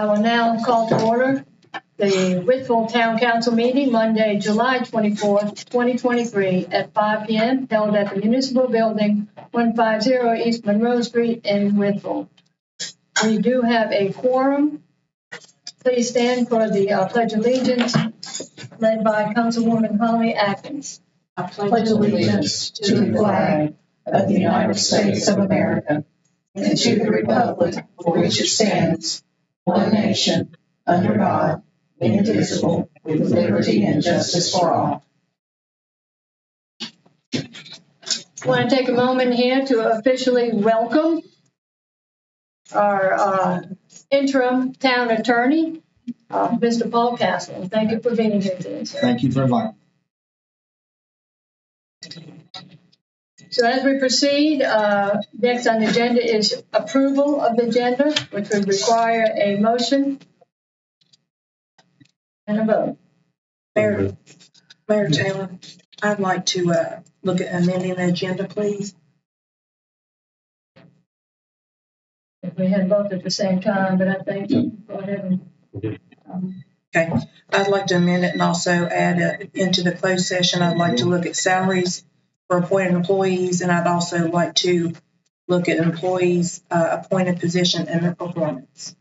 I will now call to order the Wytheville Town Council meeting Monday, July 24th, 2023 at 5 p.m. held at the Municipal Building, 150 East Monroe Street in Wytheville. We do have a quorum. Please stand for the Pledge of Allegiance led by Councilwoman Holly Atkins. I pledge allegiance to the flag of the United States of America and to the republic for which it stands, one nation, under God, indivisible, with liberty and justice for all. I want to take a moment here to officially welcome our interim town attorney, Mr. Paul Castle. Thank you for being here today, sir. Thank you for inviting. So as we proceed, next on the agenda is approval of the agenda, which would require a motion and a vote. Mayor Taylor, I'd like to look at amending the agenda, please. If we had both at the same time, but I think go ahead and. Okay, I'd like to amend it and also add into the closed session. I'd like to look at salaries for appointed employees, and I'd also like to look at employees' appointed position and their performance.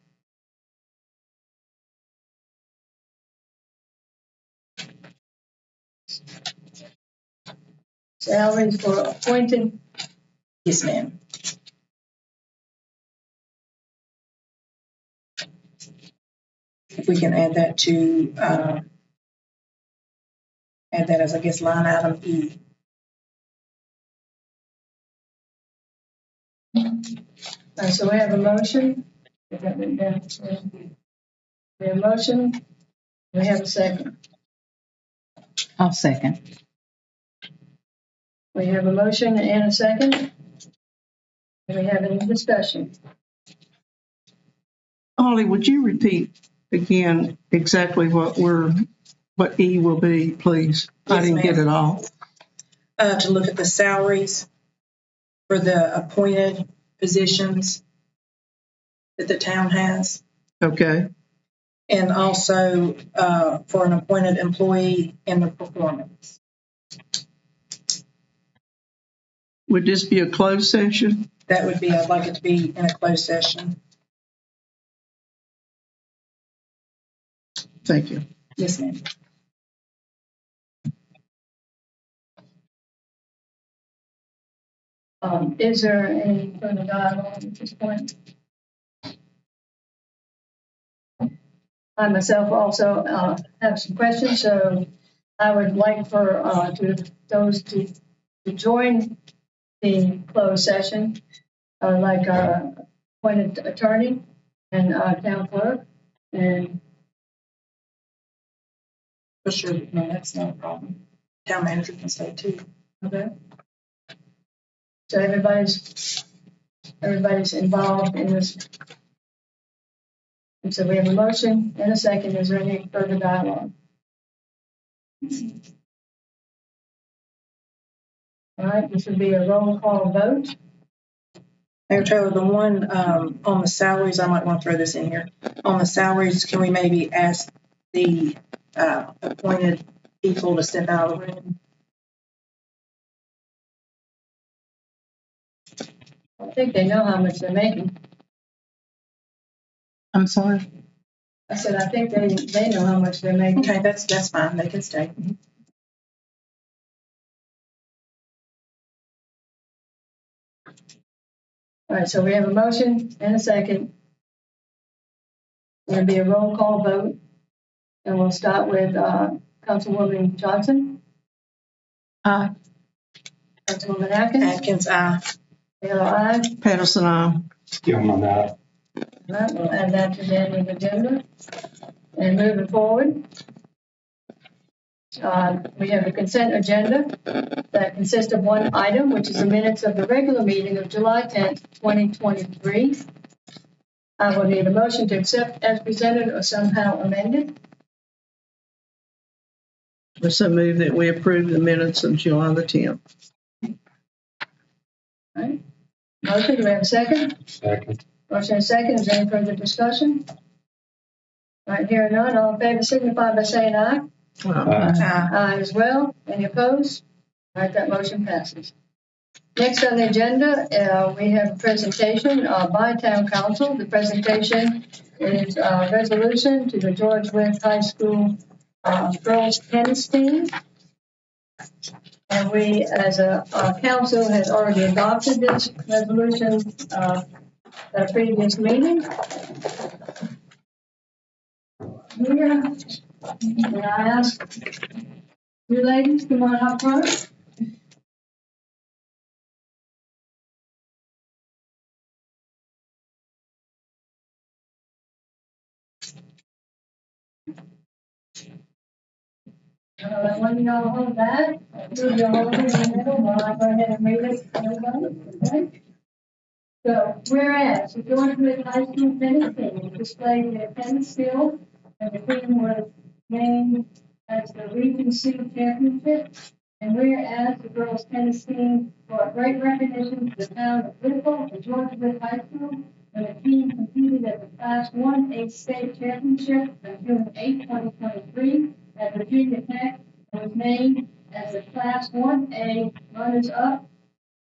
Salaries for appointed. Yes, ma'am. If we can add that to, add that as, I guess, line item E. So we have a motion. We have a motion. We have a second. I'll second. We have a motion and a second. Do we have any discussion? Holly, would you repeat again exactly what E will be, please? Yes, I didn't get it all. To look at the salaries for the appointed positions that the town has, Okay. and also for an appointed employee and the performance. Would this be a closed session? That would be, I'd like it to be in a closed session. Thank you. Yes, ma'am. Is there any further dialogue at this point? I myself also have some questions, so I would like for those to join the closed session, like our appointed attorney and town clerk, and For sure, no, that's not a problem. Town manager can stay too. okay. So everybody's involved in this. And so we have a motion and a second. Is there any further dialogue? All right, this would be a roll call vote. Mayor Taylor, the one on the salaries, I might want to throw this in here. On the salaries, can we maybe ask the appointed people to step out of the room? I think they know how much they're making. I'm sorry. I said, I think they know how much they're making. Okay, that's fine. They can stay. All right, so we have a motion and a second. It'll be a roll call vote. And we'll start with Councilwoman Johnson. Aye. Councilwoman Atkins. Atkins, aye. Taylor, aye. Patterson, aye. All right, we'll add that to the end of the agenda. And moving forward, we have the consent agenda that consists of one item, which is the minutes of the regular meeting of July 10th, 2023. I will need a motion to accept as presented or somehow amended. I so move that we approve the minutes of July the 10th. All right. Motion, do we have a second? Second. Motion and second, is there any further discussion? All right, hearing none, all in favor signify by saying aye. Aye as well. Any opposed? All right, that motion passes. Next on the agenda, we have a presentation by Town Council. The presentation is a resolution to the George Wythe High School girls tennis team. And we, as a council, has already adopted this resolution at a previous meeting. Here, may I ask you ladies, come on up front. One of y'all hold that, two of y'all hold it in the middle, while I go ahead and read it for everybody, okay? So, whereas the George Wythe High School tennis team displayed their tennis skills and the team was named as the Region C championship, and whereas the girls tennis team brought great recognition to the town of Wytheville and George Wythe High School, when the team competed at the Class 1A state championship on June 8, 2023 at Virginia Tech, and was named as the Class 1A runners-up.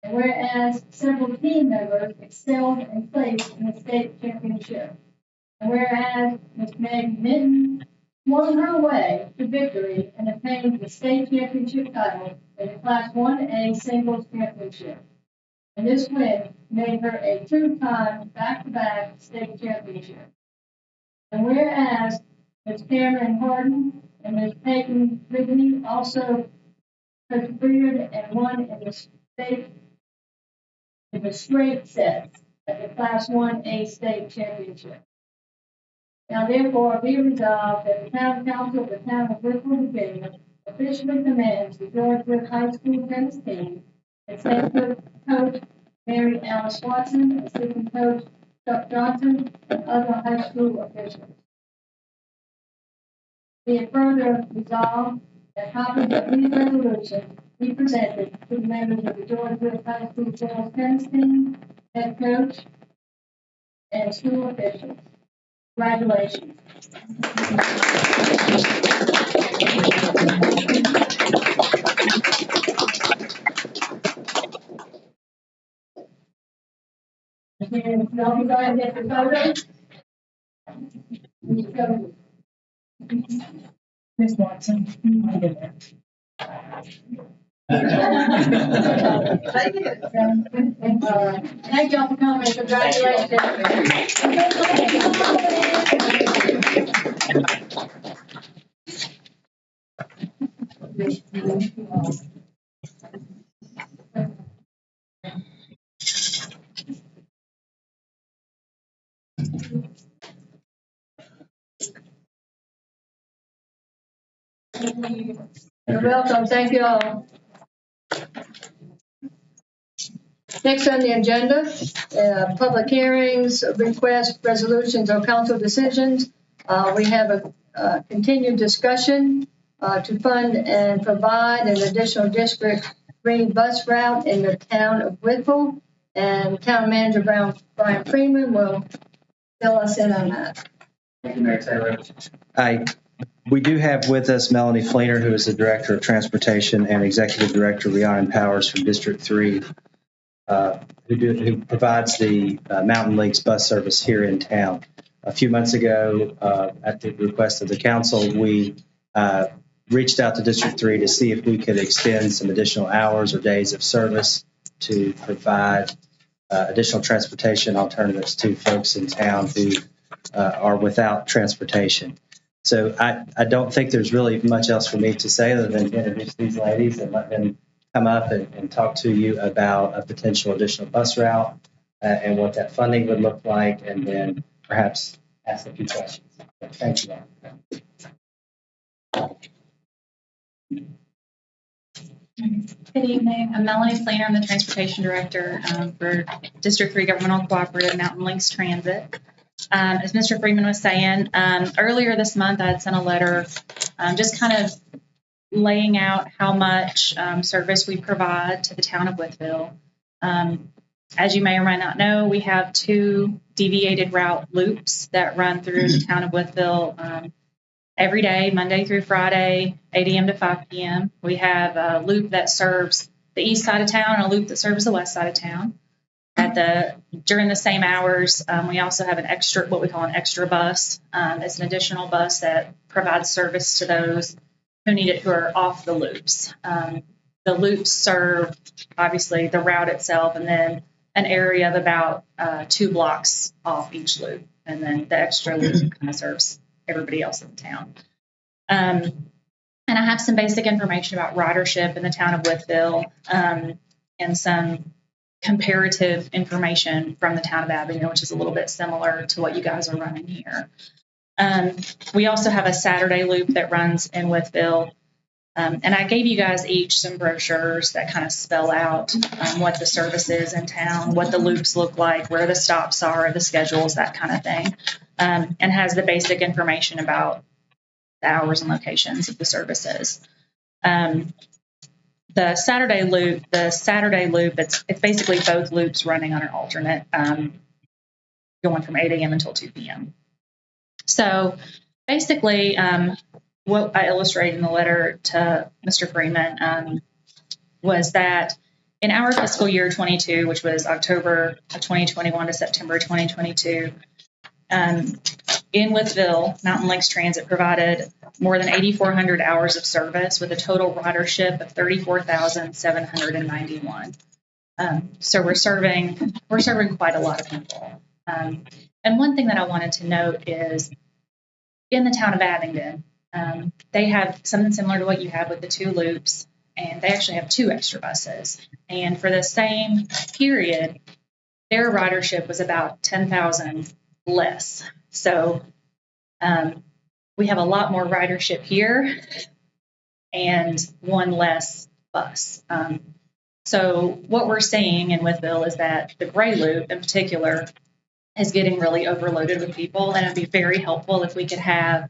And whereas several team members excelled and placed in the state championship. And whereas Ms. Meg Minton won her way to victory and obtained the state championship title in the Class 1A singles championship. And this win made her a two-time back-to-back state championship. And whereas Ms. Cameron Harden and Ms. Peyton Ridley also persevered and won in the state in the straight sets at the Class 1A state championship. Now therefore be resolved that the Town Council of the Town of Wytheville, Virginia officially commends the George Wythe High School tennis team, executive coach Mary Alice Watson, assistant coach Chuck Johnson, and other high school officials. Be it further resolved that copies of these resolutions be presented to the members of the George Wythe High School girls tennis team, head coach, and school officials. Congratulations. And y'all can go ahead and get your photos. Ms. Watson, you can get there. Thank y'all for coming. Congratulations. You're welcome. Thank you all. Next on the agenda, public hearings, requests, resolutions, or council decisions. We have a continued discussion to fund and provide an additional District 3 bus route in the town of Wytheville. And Town Manager Brian Freeman will fill us in on that. Thank you, Mayor Taylor. We do have with us Melanie Fleener, who is the Director of Transportation, and Executive Director Rhiannon Powers from District 3, who provides the Mountain Lakes bus service here in town. A few months ago, at the request of the council, we reached out to District 3 to see if we could extend some additional hours or days of service to provide additional transportation alternatives to folks in town who are without transportation. So I don't think there's really much else for me to say other than to introduce these ladies and let them come up and talk to you about a potential additional bus route and what that funding would look like, and then perhaps ask a few questions. Thank you all. Good evening. I'm Melanie Fleener. I'm the Transportation Director for District 3 Governmental Cooperative Mountain Links Transit. As Mr. Freeman was saying, earlier this month I had sent a letter just kind of laying out how much service we provide to the town of Wytheville. As you may or may not know, we have two deviated route loops that run through the town of Wytheville every day, Monday through Friday, 8 a.m. to 5 p.m. We have a loop that serves the east side of town and a loop that serves the west side of town. During the same hours, we also have what we call an extra bus. It's an additional bus that provides service to those who need it, who are off the loops. The loops serve, obviously, the route itself, and then an area of about 2 blocks off each loop. And then the extra loop kind of serves everybody else in town. And I have some basic information about ridership in the town of Wytheville, and some comparative information from the town of Abingdon, which is a little bit similar to what you guys are running here. We also have a Saturday loop that runs in Wytheville. And I gave you guys each some brochures that kind of spell out what the service is in town, what the loops look like, where the stops are, the schedules, that kind of thing, and has the basic information about the hours and locations of the services. The Saturday loop, it's basically both loops running on an alternate, going from 8 a.m. until 2 p.m. So basically, what I illustrated in the letter to Mr. Freeman was that in our fiscal year 22, which was October of 2021 to September 2022, in Wytheville, Mountain Links Transit provided more than 8,400 hours of service with a total ridership of 34,791. So we're serving quite a lot of people. And one thing that I wanted to note is in the town of Abingdon, they have something similar to what you have with the 2 loops, and they actually have 2 extra buses. And for the same period, their ridership was about 10,000 less. So we have a lot more ridership here and 1 less bus. So what we're seeing in Wytheville is that the gray loop in particular is getting really overloaded with people, and it'd be very helpful if we could have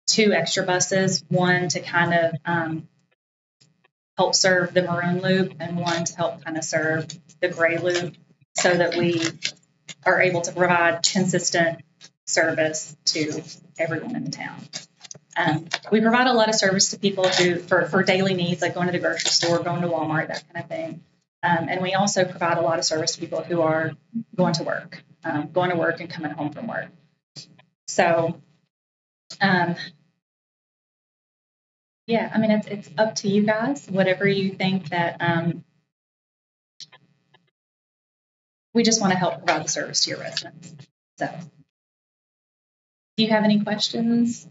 2 extra buses, one to kind of help serve the maroon loop and one to help kind of serve the gray loop, so that we are able to provide consistent service to everyone in the town. We provide a lot of service to people for daily needs, like going to the grocery store, going to Walmart, that kind of thing. And we also provide a lot of service to people who are going to work and coming home from work. So, yeah, I mean, it's up to you guys, whatever you think that we just want to help provide the service to your residents. So, do you have any questions?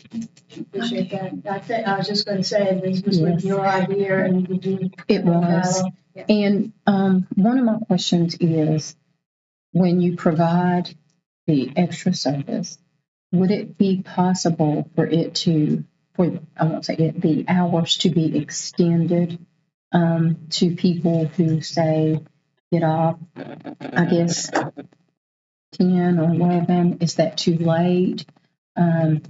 Appreciate that. That's it. I was just going to say, this was with your idea, and you do. It was. Yeah. And one of my questions is, when you provide the extra service, would it be possible for the hours to be extended to people who, say, get off, I guess, 10 or 11? Is that too late? I've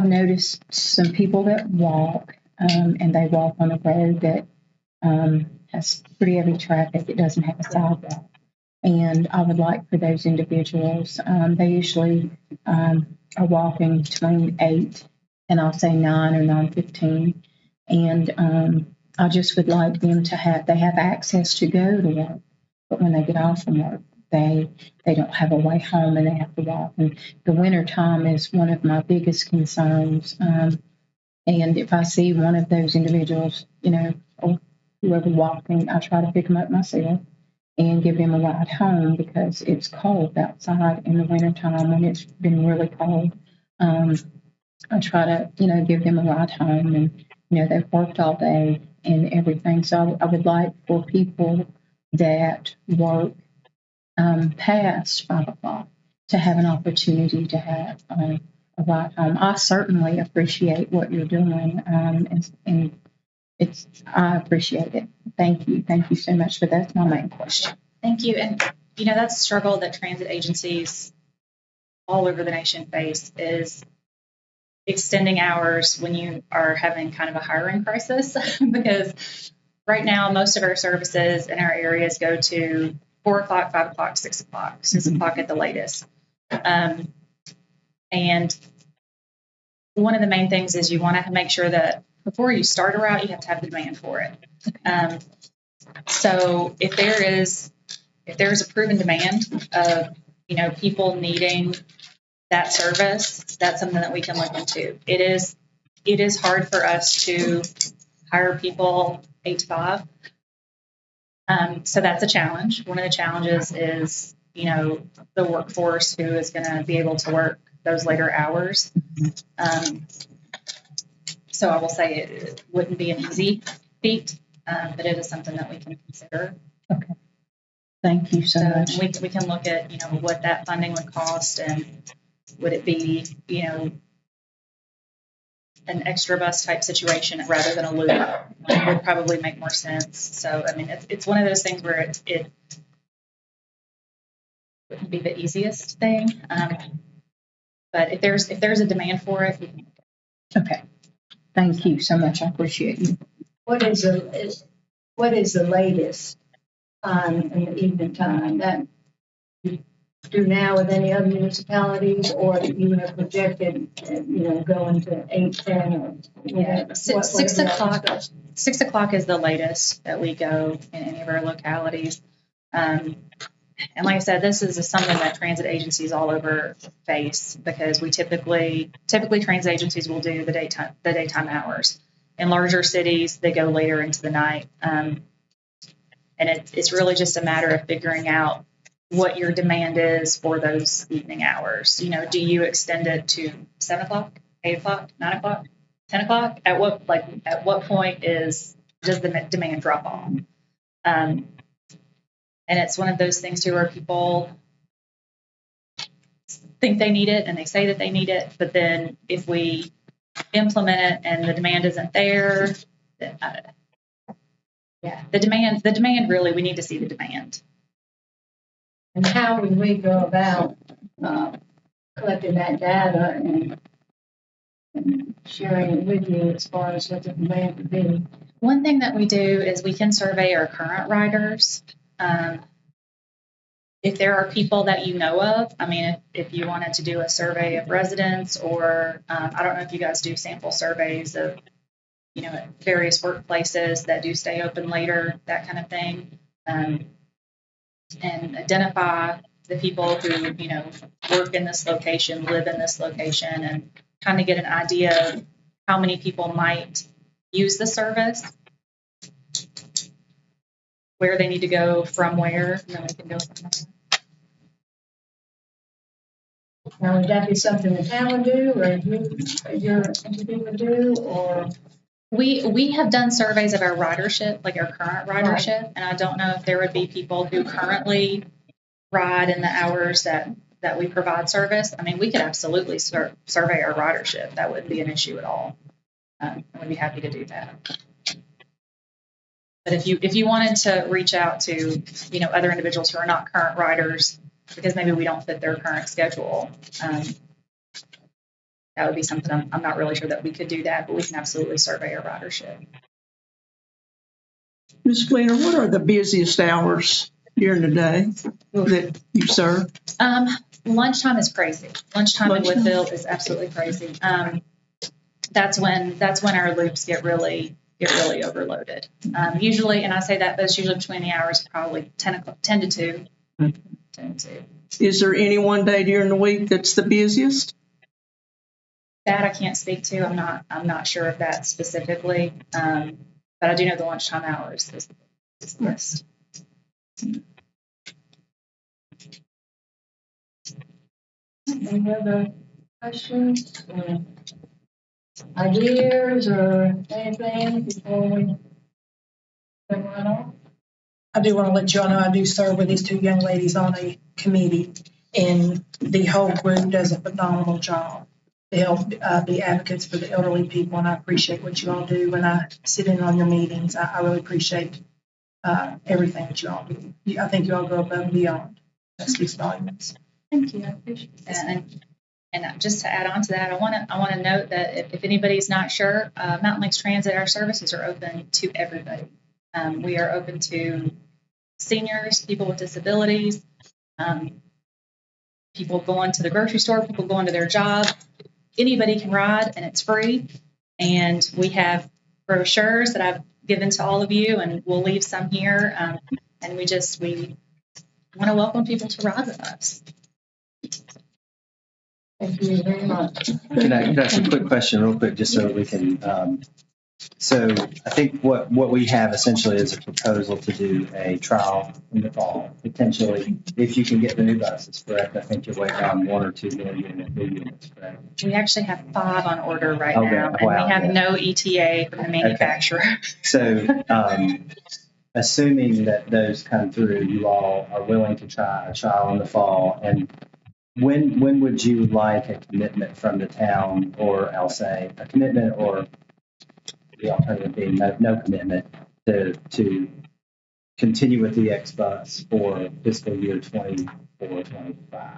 noticed some people that walk, and they walk on a road that has pretty heavy traffic. It doesn't have a sidewalk. And I would like for those individuals, they usually are walking between 8 and I'll say 9 or 9:15. And I just would like them to have access to go to work. But when they get off from work, they don't have a way home and they have to walk. And the winter time is one of my biggest concerns. And if I see one of those individuals, or whoever walking, I try to pick them up myself and give them a ride home, because it's cold outside in the wintertime when it's been really cold. I try to, give them a ride home, and, they've worked all day and everything. So I would like for people that work past 5 o'clock to have an opportunity to have a ride home. I certainly appreciate what you're doing, and I appreciate it. Thank you. Thank you so much. But that's my main question. Thank you. And, that's a struggle that transit agencies all over the nation face, is extending hours when you are having kind of a hiring crisis. Because right now, most of our services in our areas go to 4 o'clock, 5 o'clock, 6 o'clock, 6 o'clock at the latest. And one of the main things is you want to make sure that before you start a route, you have to have the demand for it. So if there's a proven demand of, people needing that service, that's something that we can look into. It is hard for us to hire people 8 to 5. So that's a challenge. One of the challenges is, the workforce who is going to be able to work those later hours. So I will say it wouldn't be an easy feat, but it is something that we can consider. Okay. Thank you so So much. we can look at, what that funding would cost, and would it be, an extra bus type situation rather than a loop would probably make more sense. So, I mean, it's one of those things where it wouldn't be the easiest thing. But if there's a demand for it, we can. Okay. Thank you so much. I appreciate you. What is the latest time in the evening time that you do now with any other municipalities, or you have projected, going to 8, 10, or whatever? 6 o'clock. 6 o'clock is the latest that we go in any of our localities. And like I said, this is something that transit agencies all over face, because we typically transit agencies will do the daytime hours. In larger cities, they go later into the night. And it's really just a matter of figuring out what your demand is for those evening hours. Do you extend it to 7 o'clock, 8 o'clock, 9 o'clock, 10 o'clock? At what point does the demand drop off? And it's one of those things too, where people think they need it and they say that they need it, but then if we implement it and the demand isn't there, then the demand really, we need to see the demand. And how would we go about collecting that data and sharing it with you as far as what the demand would be? One thing that we do is we can survey our current riders. If there are people that you know of, I mean, if you wanted to do a survey of residents, or I don't know if you guys do sample surveys of, at various workplaces that do stay open later, that kind of thing, and identify the people who, work in this location, live in this location, and kind of get an idea of how many people might use the service, where they need to go from where, and then we can go from there. Now, would that be something the town would do, or your entity would do, or? We have done surveys of our ridership, like our current ridership, and I don't know if there would be people who currently ride in the hours that we provide service. I mean, we could absolutely survey our ridership. That wouldn't be an issue at all. I would be happy to do that. But if you wanted to reach out to, other individuals who are not current riders, because maybe we don't fit their current schedule, that would be something I'm not really sure that we could do that, but we can absolutely survey our ridership. Ms. Fleener, what are the busiest hours during the day that you serve? Lunchtime is crazy. Lunchtime in Wytheville is absolutely crazy. That's when our loops get really overloaded. Usually, and I say that, but it's usually between the hours of probably 10 to 2. 10 to 2. Is there any one day during the week that's the busiest? That I can't speak to. I'm not sure of that specifically, but I do know the lunchtime hours is the best. Any other questions or ideas or anything before we run off? I do want to let you all know I do serve with these 2 young ladies on a committee, and the whole group does a phenomenal job to help be advocates for the elderly people, and I appreciate what you all do. When I sit in on your meetings, I really appreciate everything that you all do. I think you all go above and beyond. That speaks volumes. Thank you. I appreciate that. And just to add on to that, I want to note that if anybody's not sure, Mountain Links Transit, our services are open to everybody. We are open to seniors, people with disabilities, people going to the grocery store, people going to their job. Anybody can ride, and it's free. And we have brochures that I've given to all of you, and we'll leave some here. And we want to welcome people to ride with us. Thank you very much. Can I ask a quick question real quick, just so we can, so I think what we have essentially is a proposal to do a trial in the fall, potentially, if you can get the new buses, correct? I think you're way down 1 or 2 new units, correct? We actually have 5 on order right Okay, now, and wow, we have yeah. no ETA from the manufacturer. So, assuming that those come through, you all are willing to try a trial in the fall, and when would you like a commitment from the town, or I'll say a commitment, or the alternative being no commitment to continue with the X bus for fiscal year 24, 25?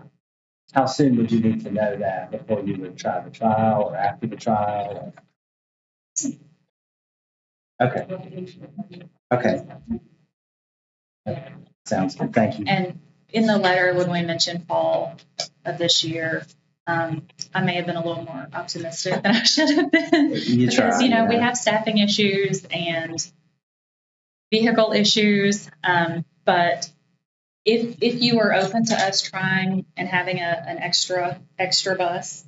How soon would you need to know that before you would try the trial or after the trial? Okay. Okay. Sounds good. Thank you. And in the letter, when we mentioned fall of this year, I may have been a little more optimistic than I should have been. You Because, try, yeah. we have staffing issues and vehicle issues. But if you are open to us trying and having an extra bus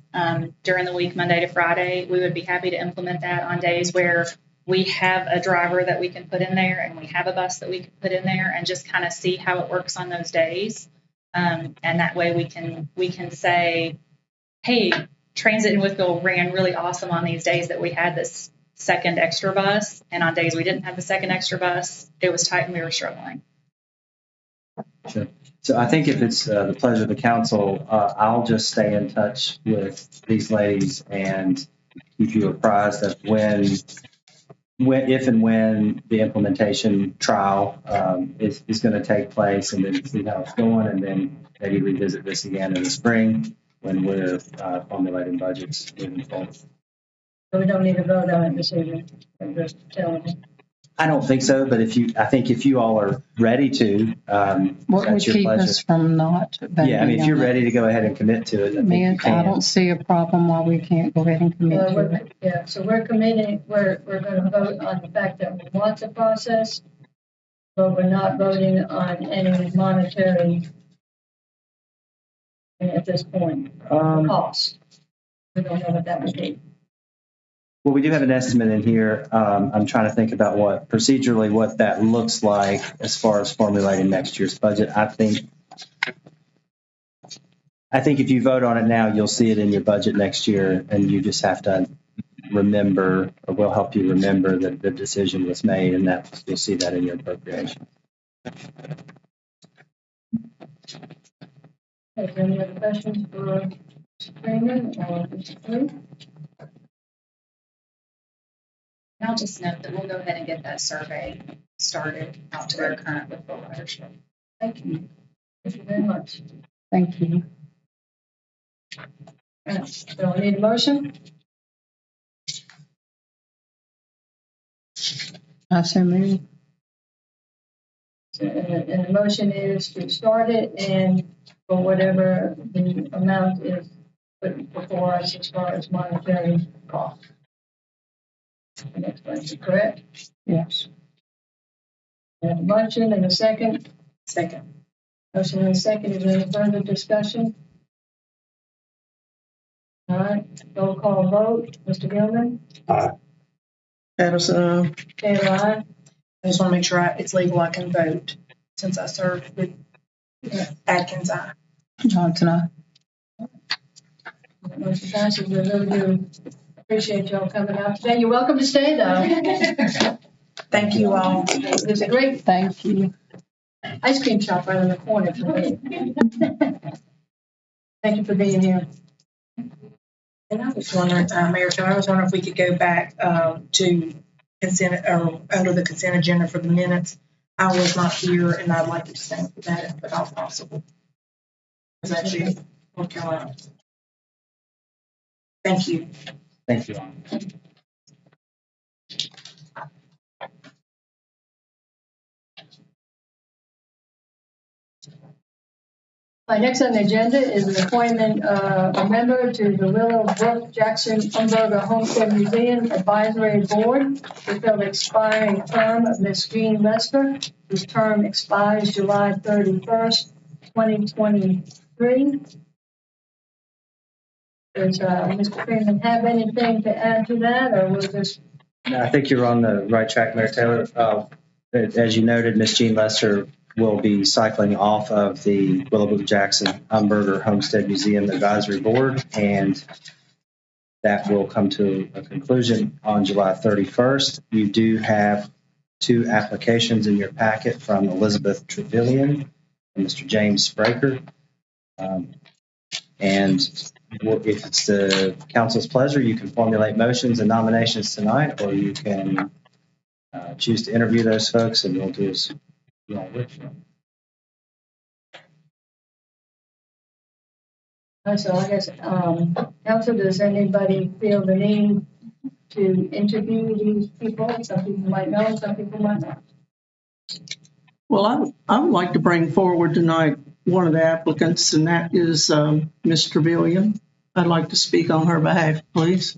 during the week, Monday to Friday, we would be happy to implement that on days where we have a driver that we can put in there and we have a bus that we can put in there, and just kind of see how it works on those days. And that way we can say, hey, transit in Wytheville ran really awesome on these days that we had this second extra bus, and on days we didn't have the second extra bus, it was tight and we were struggling. Sure. So I think if it's the pleasure of the council, I'll just stay in touch with these ladies and keep you apprised of if and when the implementation trial is going to take place, and then see how it's going, and then maybe revisit this again in the spring when we're formulating budgets moving forward. So we don't need to vote on it this evening. I'm just telling you. I don't think so, but I think if you all are ready to, What would that's your keep pleasure. us from not voting? Yeah, I mean, if you're on it? ready to go ahead and commit to it, I think Man, you can. I don't see a problem why we can't go ahead and commit to it. Yeah, so we're committing, we're going to vote on the fact that we want the process, but we're not voting on any monetary at this point, cost. We don't know what that would be. Well, we do have an estimate in here. I'm trying to think about what that looks like as far as formulating next year's budget. I think if you vote on it now, you'll see it in your budget next year, and you just have to remember, or we'll help you remember that the decision was made, and that you'll see that in your appropriation. Is there any other questions for Mr. Freeman or Mr. Flynn? And I'll just note that we'll go ahead and get that survey started out to our current Wytheville ridership. Thank you. Thank you very much. Thank you. So I need a motion. I so move. And the motion is to start it, and for whatever the amount is put before us as far as monetary cost. The next question, correct? Yes. And a motion and a second. Second. Motion and a second. Is there any further discussion? All right, roll call vote. Mr. Gilman? Addison, Taylor, aye. I just want to make sure it's legal I can vote since I served with Atkins. Johnson, aye. Motion passes. We really do appreciate y'all coming out today. You're welcome to stay, though. Thank you all. There's a great Thank you. ice cream shop right in the corner for me. Thank you for being here. And I was wondering, Mayor, I was wondering if we could go back to consent, or under the consent agenda for the minutes. I was not here, and I'd like to stand for that if at all possible. Is that you, North Carolina? Thank you. Thank you all. Next on the agenda is the appointment of a member to the Willowbrook Jackson Umberger Homestead Museum Advisory Board to fill the expiring term of Ms. Jean Lester, whose term expires July 31st, 2023. Does Mr. Freeman have anything to add to that, or will this? No, I think you're on the right track, Mayor Taylor. As you noted, Ms. Jean Lester will be cycling off of the Willowbrook Jackson Umberger Homestead Museum Advisory Board, and that will come to a conclusion on July 31st. You do have 2 applications in your packet from Elizabeth Trevelyan and Mr. James Spraker. And if it's the council's pleasure, you can formulate motions and nominations tonight, or you can choose to interview those folks, and we'll do as you all wish. So I guess, council, does anybody feel the need to interview these people? Some people might know, some people might not. Well, I would like to bring forward tonight one of the applicants, and that is Ms. Trevelyan. I'd like to speak on her behalf, please.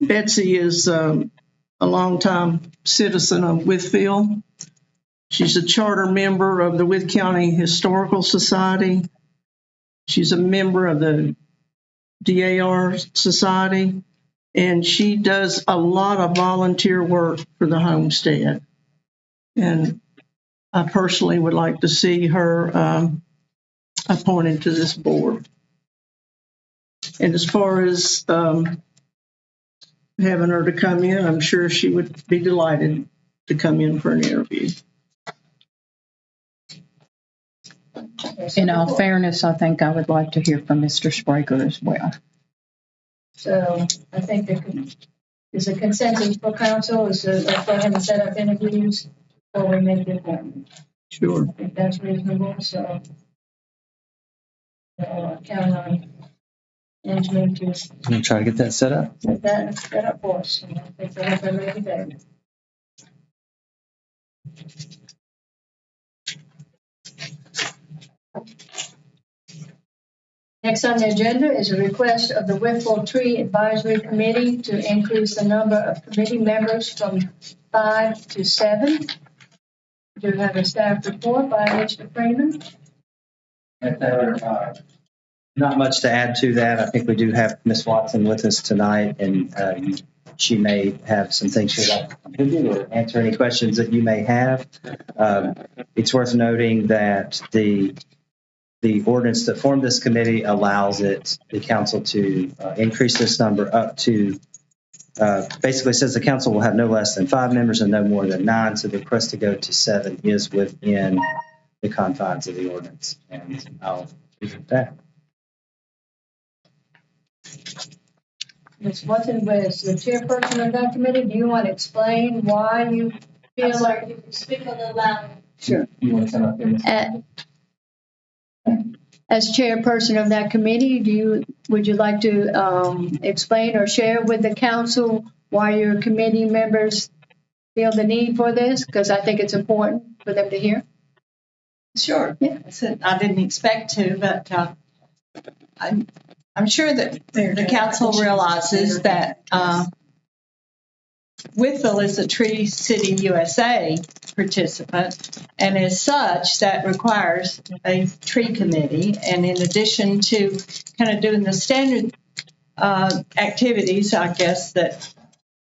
Betsy is a longtime citizen of Wytheville. She's a charter member of the Wythe County Historical Society. She's a member of the DAR Society, and she does a lot of volunteer work for the homestead. And I personally would like to see her appointed to this board. And as far as having her to come in, I'm sure she would be delighted to come in for an interview. In all fairness, I think I would like to hear from Mr. Spraker as well. So I think is a consensus for council is to go ahead and set up interviews before we make the appointment. Sure. I think that's reasonable, so count on management to I'm going to try to get that set up. set that set up for us. And I think they'll have that ready today. Next on the agenda is a request of the Wytheville Tree Advisory Committee to increase the number of committee members from 5 to 7. We do have a staff report by Mr. Freeman. Not much to add to that. I think we do have Ms. Watson with us tonight, and she may have some things she'd like to contribute or answer any questions that you may have. It's worth noting that the ordinance that formed this committee allows the council to increase this number up to, basically says the council will have no less than 5 members and no more than 9. So the request to go to 7 is within the confines of the ordinance. And I'll leave it at that. Ms. Watson was the chairperson of that committee. Do you want to explain why you feel like you can speak a little louder? Sure. You want to come up here? As chairperson of that committee, would you like to explain or share with the council why your committee members feel the need for this? Because I think it's important for them to hear. Sure. Yeah. I didn't expect to, but I'm sure that the council realizes that Wytheville is a Tree City USA participant, and as such, that requires a tree committee. And in addition to kind of doing the standard activities, I guess, that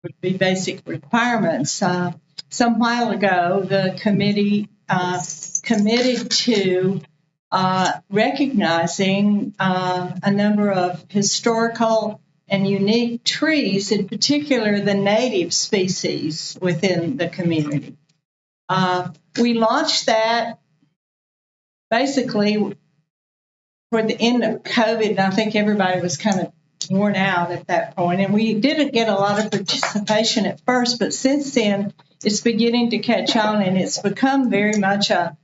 would be basic requirements, some while ago, the committee committed to recognizing a number of historical and unique trees, in particular the native species within the community. We launched that basically toward the end of COVID, and I think everybody was kind of worn out at that point, and we didn't get a lot of participation at first, but since then it's beginning to catch on, and it's become very much a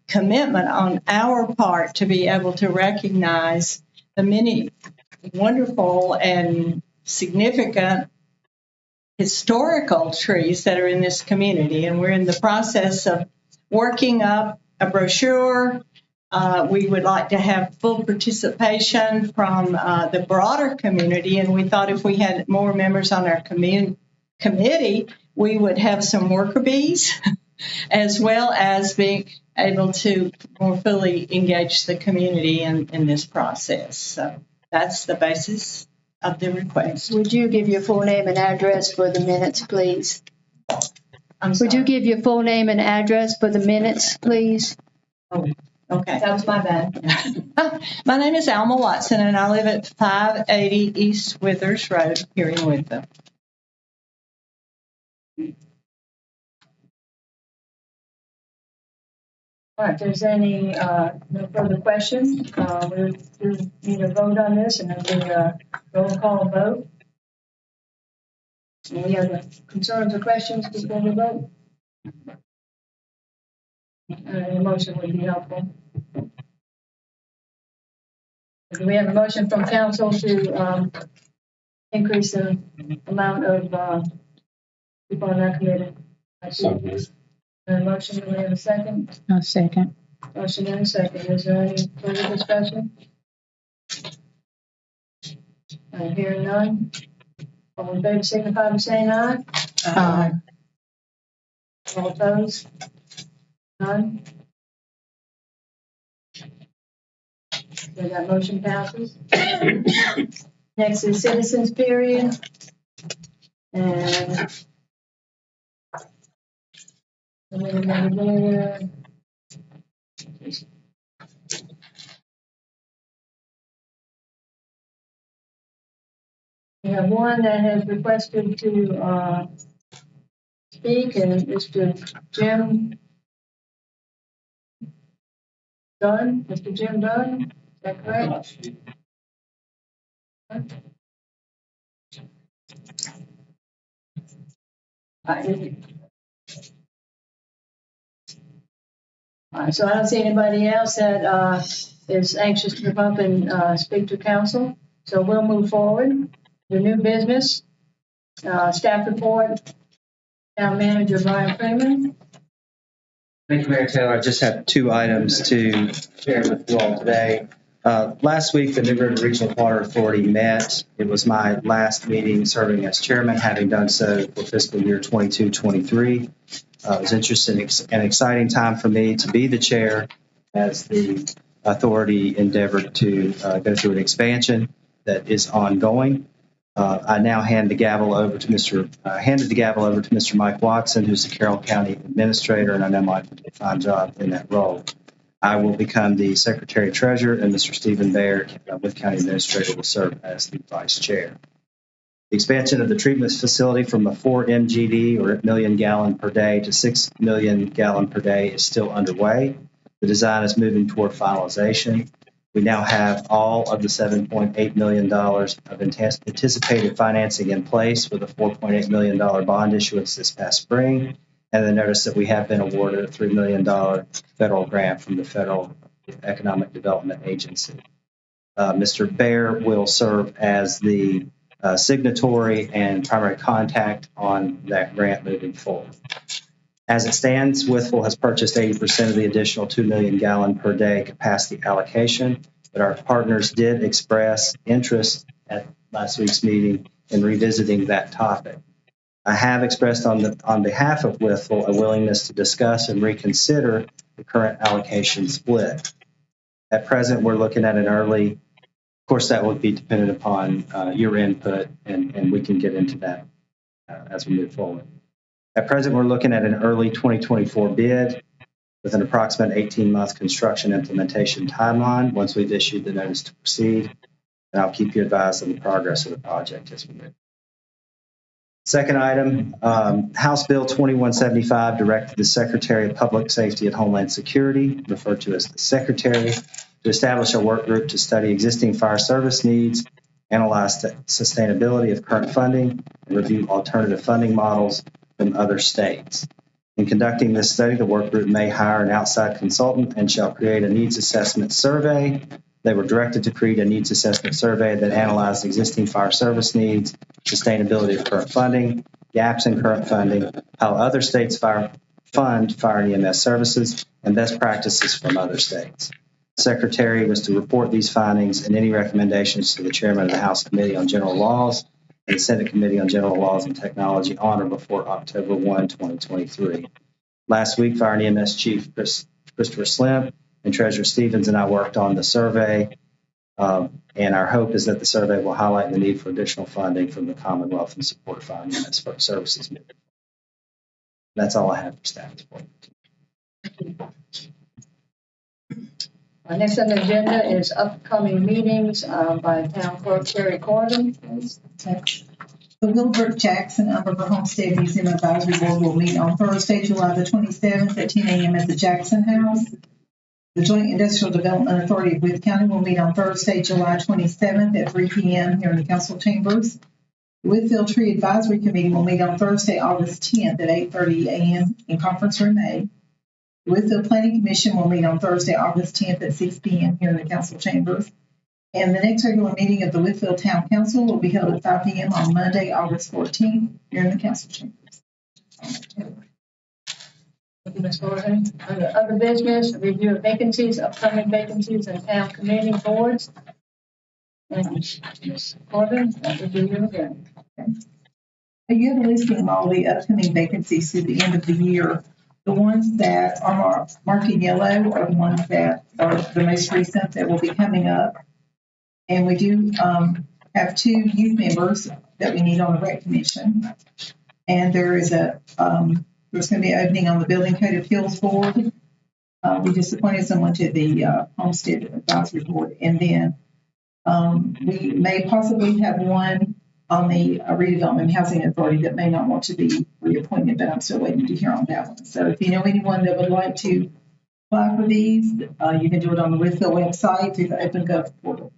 commitment on our part to be able to recognize the many wonderful and significant historical trees that are in this community. And we're in the process of working up a brochure. We would like to have full participation from the broader community, and we thought if we had more members on our committee, we would have some worker bees, as well as being able to more fully engage the community in this process. So that's the basis of the request. Would you give your full name and address for the minutes, please? I'm Would you sorry. give your full name and address for the minutes, please? Okay. That was my bad. My name is Alma Watson, and I live at 580 East Withers Road here in Wytheville. All right, if there's any, no further questions, we need a vote on this, and it'll be a roll call vote. Any other concerns or questions before we vote? A motion would be helpful. Do we have a motion from council to increase the amount of people on that committee? A motion, do we have a second? I'll second. Motion and a second. Is there any further discussion? Hearing none. All in favor, signify by saying aye. Aye. All opposed? None? So that motion passes. Next is citizens period. And we have one that has requested to speak, and Mr. Jim Dunn. Mr. Jim Dunn, is that correct? All right, so I don't see anybody else that is anxious to come up and speak to council. So we'll move forward. The new business, staff report, town manager Brian Freeman. Thank you, Mayor Taylor. I just have two items to share with you all today. Last week, the New River Regional Water Authority met. It was my last meeting serving as chairman, having done so for fiscal year 22-23. It was interesting and exciting time for me to be the chair as the authority endeavored to go through an expansion that is ongoing. I now handed the gavel over to Mr. Mike Watson, who's the Carroll County Administrator, and I know Mike will do a fine job in that role. I will become the Secretary Treasurer, and Mr. Stephen Baer, with County Administrator, will serve as the Vice Chair. The expansion of the treatment facility from a 4 MGD or million gallon per day to 6 million gallon per day is still underway. The design is moving toward finalization. We now have all of the $7.8 million of anticipated financing in place with a $4.8 million bond issuance this past spring, and the notice that we have been awarded a $3 million federal grant from the Federal Economic Development Agency. Mr. Baer will serve as the signatory and primary contact on that grant moving forward. As it stands, Wytheville has purchased 80% of the additional 2 million gallon per day capacity allocation, but our partners did express interest at last week's meeting in revisiting that topic. I have expressed on behalf of Wytheville a willingness to discuss and reconsider the current allocation split. At present, we're looking at an early, of course, that would be dependent upon your input, and we can get into that as we move forward. At present, we're looking at an early 2024 bid with an approximate 18-month construction implementation timeline once we've issued the notice to proceed, and I'll keep you advised of the progress of the project as we move. Second item, House Bill 2175 directed the Secretary of Public Safety and Homeland Security, referred to as the Secretary, to establish a work group to study existing fire service needs, analyze the sustainability of current funding, and review alternative funding models from other states. In conducting this study, the work group may hire an outside consultant and shall create a needs assessment survey. They were directed to create a needs assessment survey that analyzed existing fire service needs, sustainability of current funding, gaps in current funding, how other states fund fire and EMS services, and best practices from other states. The Secretary was to report these findings and any recommendations to the Chairman of the House Committee on General Laws and the Senate Committee on General Laws and Technology on or before October 1, 2023. Last week, Fire and EMS Chief Christopher Slimp and Treasurer Stevens and I worked on the survey, and our hope is that the survey will highlight the need for additional funding from the Commonwealth in support of fire and EMS services. That's all I have for staff report. Next on the agenda is upcoming meetings by Town Clerk Terry Corbin. Please. The Wilbert Jackson Upper Homestead Museum Advisory Board will meet on Thursday, July the 27th at 10 a.m. at the Jackson House. The Joint Industrial Development Authority of Wythe County will meet on Thursday, July 27th at 3 p.m. here in the council chambers. The Wytheville Tree Advisory Committee will meet on Thursday, August 10th at 8:30 a.m. in Conference Room A. The Wytheville Planning Commission will meet on Thursday, August 10th at 6 p.m. here in the council chambers. And the next regular meeting of the Wytheville Town Council will be held at 5 p.m. on Monday, August 14th here in the council chambers. Thank you, Ms. Corbin. Under other business, review of vacancies, upcoming vacancies in town committee boards. And Ms. Corbin, that will be you again. You have a listing of all the upcoming vacancies through the end of the year. The ones that are marked in yellow are the ones that are the most recent that will be coming up. And we do have 2 youth members that we need on the rec commission. And there is there's going to be an opening on the Building Code Appeals Board. We just appointed someone to the Homestead Advisory Board. And then we may possibly have one on the Redevelopment Housing Authority that may not want to be reappointed, but I'm still waiting to hear on that one. So if you know anyone that would like to apply for these, you can do it on the Wytheville website through the OpenGov portal.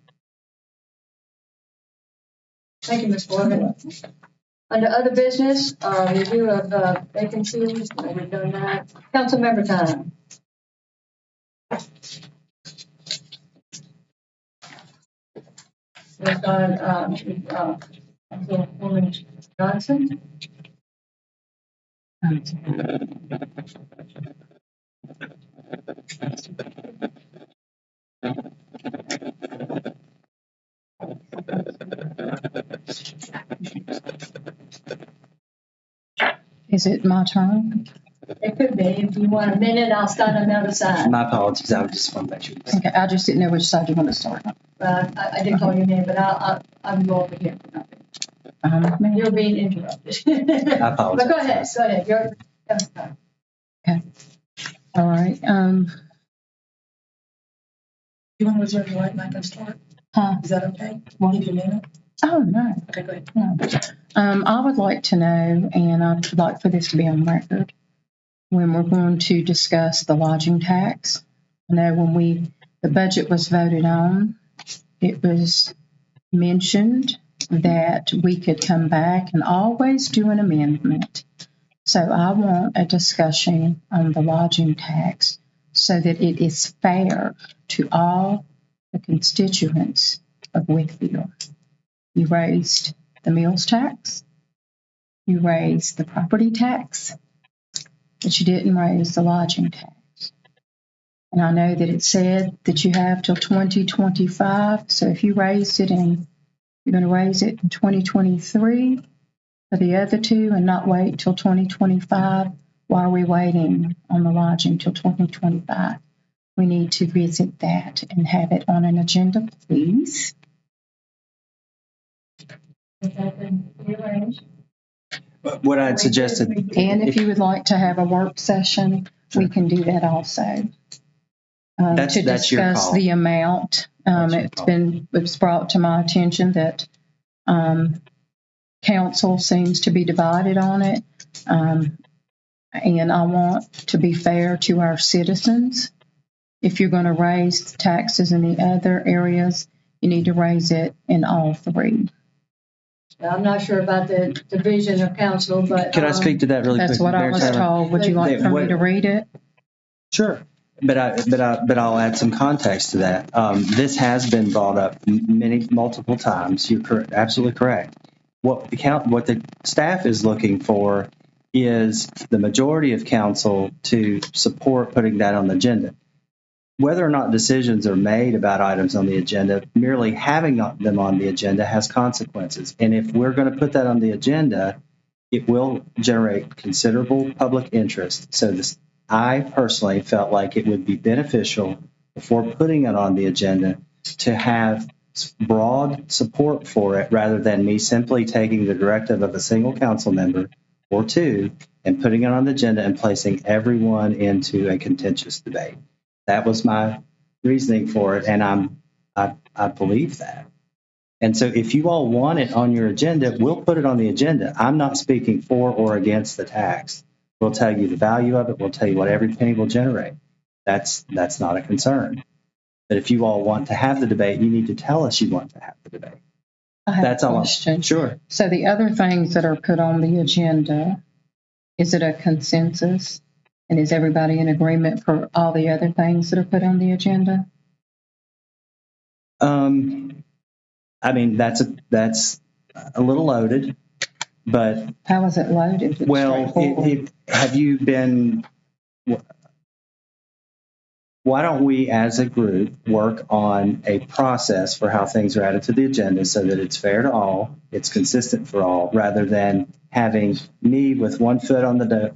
Thank you, Ms. Corbin. Under other business, review of vacancies, we've done that. Council member time. We've got Councilwoman Johnson. Is it my turn? It could be. If you want a minute, I'll start on the other side. My apologies. I just want to make sure. Okay, I just didn't know which side you want to start on. I did call your name, but I'll go over here. You're being interrupted. I apologize. But go ahead. Go ahead. Okay. All right. You want to reserve your right mic and start? Is that okay? Well, Give you a minute. Oh, no. Okay, go ahead. No. I would like to know, and I'd like for this to be on record, when we're going to discuss the lodging tax. I know when the budget was voted on, it was mentioned that we could come back and always do an amendment. So I want a discussion on the lodging tax so that it is fair to all the constituents of Wytheville. You raised the meals tax, you raised the property tax, but you didn't raise the lodging tax. And I know that it said that you have till 2025, so if you raised it and you're going to raise it in 2023 for the other 2 and not wait till 2025, why are we waiting on the lodging till 2025? We need to visit that and have it on an agenda, please. What I'd suggested. And if you would like to have a work session, we can do that also. That's your discuss call. the amount. It was brought to my attention that council seems to be divided on it. And I want to be fair to our citizens. If you're going to raise taxes in the other areas, you need to raise it in all 3. I'm not sure about the division of council, but. Can I speak to that really quick? That's what I was told. Would you like for me to read it? Sure. But I'll add some context to that. This has been brought up multiple times. You're absolutely correct. What the staff is looking for is the majority of council to support putting that on the agenda. Whether or not decisions are made about items on the agenda, merely having them on the agenda has consequences. And if we're going to put that on the agenda, it will generate considerable public interest. So I personally felt like it would be beneficial before putting it on the agenda to have broad support for it rather than me simply taking the directive of a single council member or two and putting it on the agenda and placing everyone into a contentious debate. That was my reasoning for it, and I believe that. And so if you all want it on your agenda, we'll put it on the agenda. I'm not speaking for or against the tax. We'll tell you the value of it. We'll tell you what every penny will generate. That's not a concern. But if you all want to have the debate, you need to tell us you want to have the debate. I have That's a all. question. Sure. So the other things that are put on the agenda, is it a consensus? And is everybody in agreement for all the other things that are put on the agenda? I mean, that's a little loaded, but How is it loaded? It's well, straightforward. have you been? Why don't we, as a group, work on a process for how things are added to the agenda so that it's fair to all, it's consistent for all, rather than having me with 1 foot on the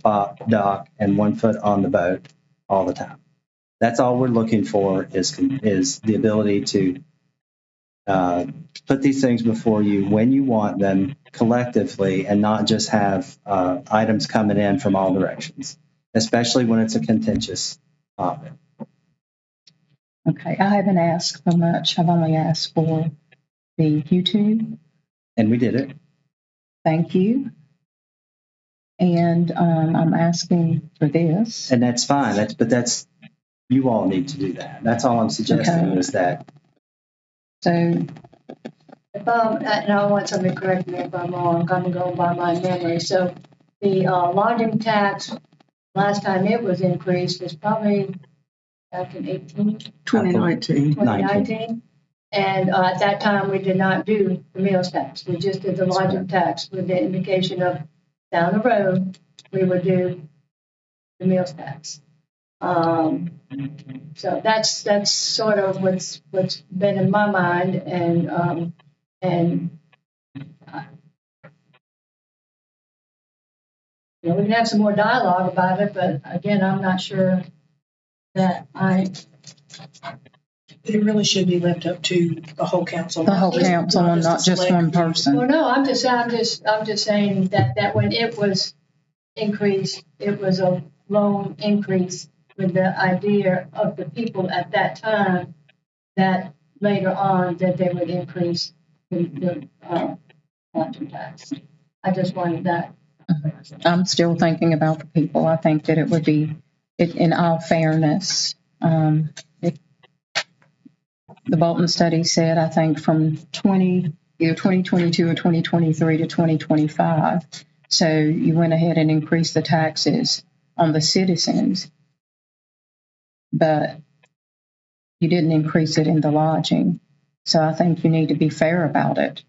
dock and 1 foot on the boat all the time. That's all we're looking for is the ability to put these things before you when you want them collectively and not just have items coming in from all directions, especially when it's a contentious topic. Okay, I haven't asked for much. I've only asked for the YouTube. And we did it. Thank you. And I'm asking for this. And that's fine. That's you all need to do that. That's all I'm suggesting Okay. is that. So, If and I want somebody to correct me if I'm wrong, I'm going by my memory. So the lodging tax, last time it was increased was probably back in 2019. 2019. And at that time, we did not do the meals tax. We just did the lodging tax with the indication of down the road, we would do the meals tax. So that's sort of what's been in my mind, and we can have some more dialogue about it. But again, I'm not sure that It really should be left up to the whole council. the whole council and not just one well, person. no, I'm just saying that when it was increased, it was a loan increase with the idea of the people at that time that later on that they would increase the lodging tax. I just wanted that. I'm still thinking about the people. I think that it would be, in all fairness, the Bolton study said, I think from either 2022 or 2023 to 2025. So you went ahead and increased the taxes on the citizens, but you didn't increase it in the lodging. So I think you need to be fair about it.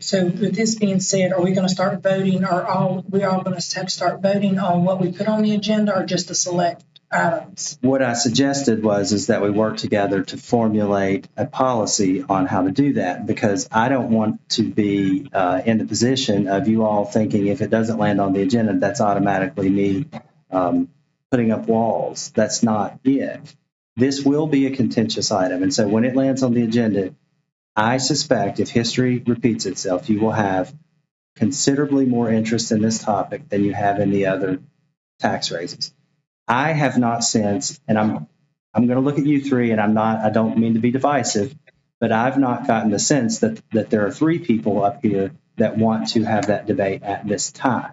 So with this being said, are we going to start voting, or we all going to have to start voting on what we put on the agenda, or just the select items? What I suggested is that we work together to formulate a policy on how to do that, because I don't want to be in the position of you all thinking if it doesn't land on the agenda, that's automatically me putting up walls. That's not it. This will be a contentious item. And so when it lands on the agenda, I suspect if history repeats itself, you will have considerably more interest in this topic than you have in the other tax raises. I have not sensed, and I'm going to look at you three, and I don't mean to be divisive, but I've not gotten the sense that there are three people up here that want to have that debate at this time.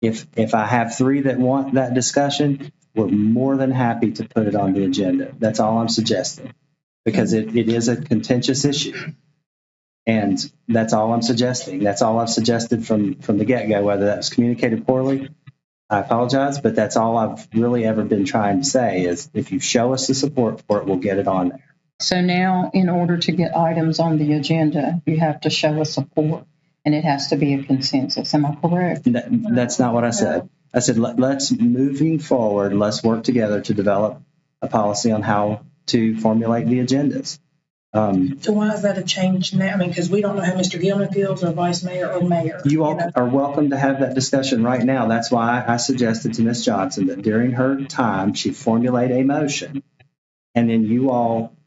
If I have three that want that discussion, we're more than happy to put it on the agenda. That's all I'm suggesting, because it is a contentious issue. And that's all I'm suggesting. That's all I've suggested from the get-go. Whether that was communicated poorly, I apologize, but that's all I've really ever been trying to say is if you show us the support for it, we'll get it on there. So now, in order to get items on the agenda, you have to show us support. and it has to be a consensus. Am I correct? That's not what I said. I said, let's, moving forward, let's work together to develop a policy on how to formulate the agendas. So why is that a change now? I mean, because we don't know how Mr. Gilman feels, or vice mayor, or mayor. You all know? are welcome to have that discussion right now. That's why I suggested to Ms. Johnson that during her time, she formulate a motion, and then you all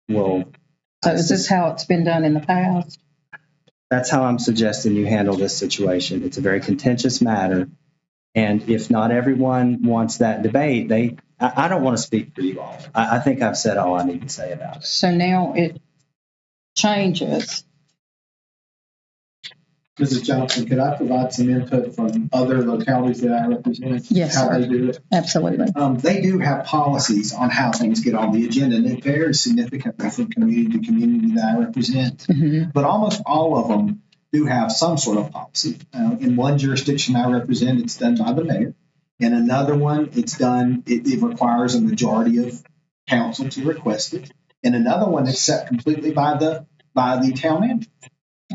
will. So is this how it's been done in the past? That's how I'm suggesting you handle this situation. It's a very contentious matter. And if not everyone wants that debate, I don't want to speak for you all. I think I've said all I need to say about it. So now it changes. Mrs. Johnson, could I provide some input from other localities that I represent? Yes, How sir. they do it? Absolutely. They do have policies on how things get on the agenda, and it varies significantly from community to community that I represent. Mm-hmm. But almost all of them do have some sort of policy. In one jurisdiction I represent, it's done by the mayor. In another one, it's done, it requires a majority of council to request it. In another one, it's set completely by the town manager.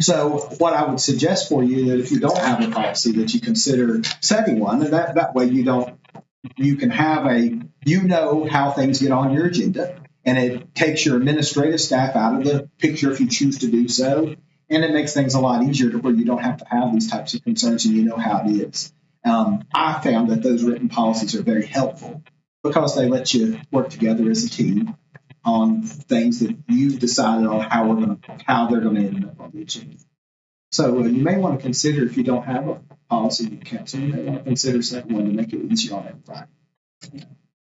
So what I would suggest for you that if you don't have a policy, that you consider setting one, and that way you can have how things get on your agenda, and it takes your administrative staff out of the picture if you choose to do so. And it makes things a lot easier to where you don't have to have these types of concerns and you know how it is. I found that those written policies are very helpful because they let you work together as a team on things that you've decided on how they're going to end up on the agenda. So you may want to consider, if you don't have a policy in council, you may want to consider setting one to make it easier on everybody.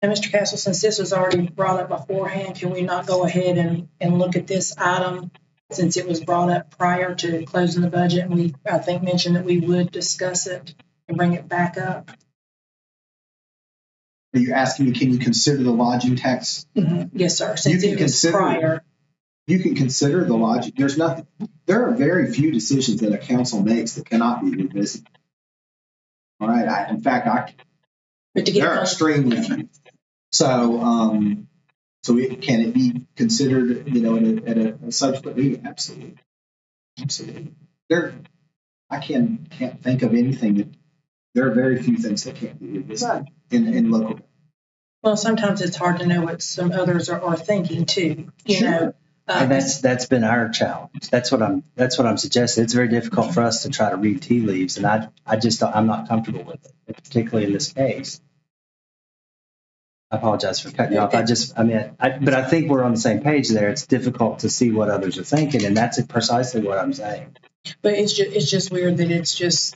And Mr. Castle, since this was already brought up beforehand, can we not go ahead and look at this item since it was brought up prior to closing the budget? And we, I think, mentioned that we would discuss it and bring it back up. Are you asking me, can you consider the lodging tax? Mm-hmm. Yes, sir. Since it was prior. You can consider the lodging. There are very few decisions that a council makes that cannot be revisited. All right. There are extremely few. So, can it be considered, at a subsequent meeting? Absolutely. I can't think of anything that. There are very few things that can't be revisited in local. Well, sometimes it's hard to know what some others are thinking too. You know, and that's been our challenge. That's what I'm suggesting. It's very difficult for us to try to read tea leaves, and I'm not comfortable with it, particularly in this case. I apologize for cutting you off. But I think we're on the same page there. It's difficult to see what others are thinking, and that's precisely what I'm saying. But it's just weird that it's just,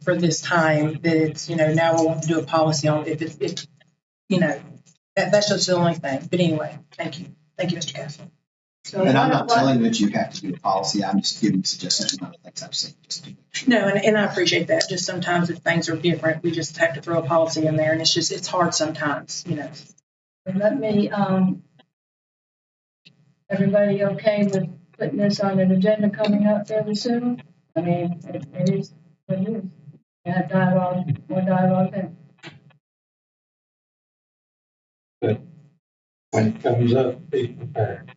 for this time that it's, now we want to do a policy on it. If that's just the only thing. But anyway, thank you. Thank you, Mr. Castle. So And I'm not telling you that you have to do a policy. I'm just giving suggestions on the things I've seen. Just to make sure. No, and I appreciate that. Just sometimes if things are different, we just have to throw a policy in there, and it's hard sometimes, And let me, everybody okay with putting this on an agenda coming up fairly soon? I mean, it is what it is. We have more dialogue there. But when it comes up, be prepared.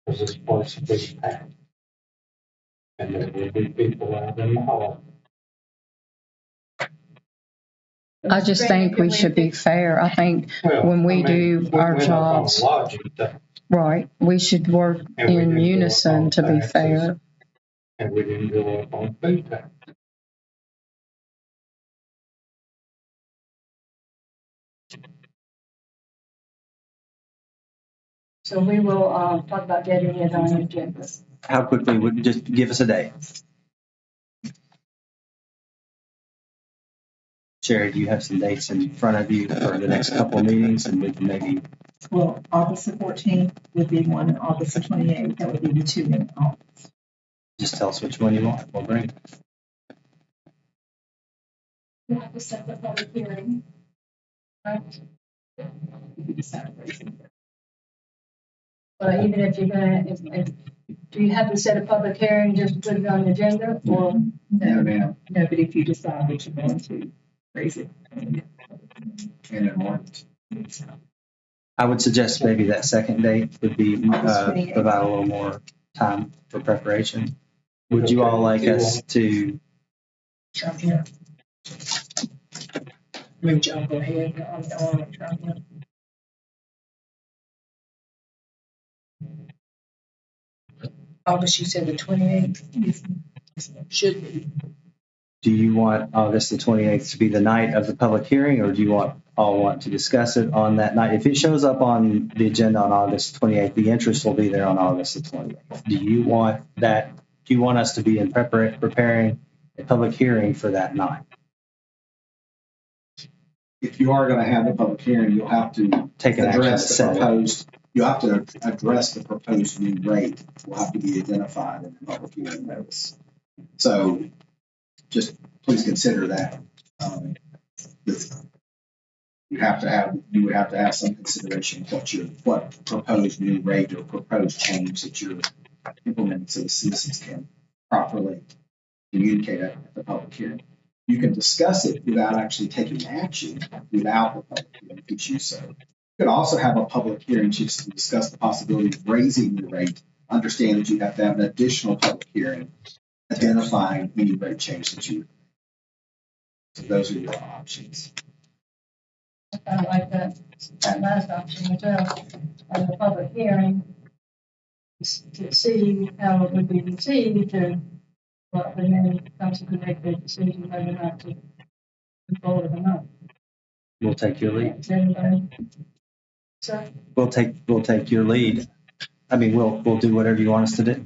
Because this place will be packed. And there will be people out in the hall. I just think we should be fair. I think when we do our jobs, right, we should work in unison to be fair. And we didn't go up on food tax. So we will talk about getting it on the agenda. How quickly would just give us a day? Sherry, do you have some dates in front of you for the next couple of meetings, and we can maybe? Well, August the 14th would be one, and August the 28th, that would be the two in August. Just tell us which one you want. We'll bring it. We have to set the public hearing. Right? But even if you're do you have to set a public hearing just to put it on the agenda, or? No, ma'am. No, but if you decide that you're going to raise it. And in March. I would suggest maybe that second date would be provide a little more time for preparation. Would you all Okay, like you us want- to, From here. Would y'all go ahead on the orange from here? August, you said the 28th? Should be. do you want August the 28th to be the night of the public hearing, or do you all want to discuss it on that night? If it shows up on the agenda on August 28th, the interest will be there on August the 28th. Do you want that? Do you want us to be in preparing a public hearing for that night? If you are going to have a public hearing, you'll have to Take an action to address the set it. proposed, you'll have to address the proposed new rate. Will have to be identified in the public hearing notice. So just please consider that. You would have to have some consideration of what proposed new rate or proposed change that you're implementing so the citizens can properly communicate at the public hearing. You can discuss it without actually taking action without the public hearing if you choose so. You could also have a public hearing just to discuss the possibility of raising the rate. Understand that you have to have an additional public hearing identifying any rate change that you. So those are your options. I like that last option as well, and the public hearing to see how it would be received, and then council can make the decision whether or not to move forward or not. We'll take your lead. Is anybody? So, We'll take your lead. I mean, we'll do whatever you want us to do.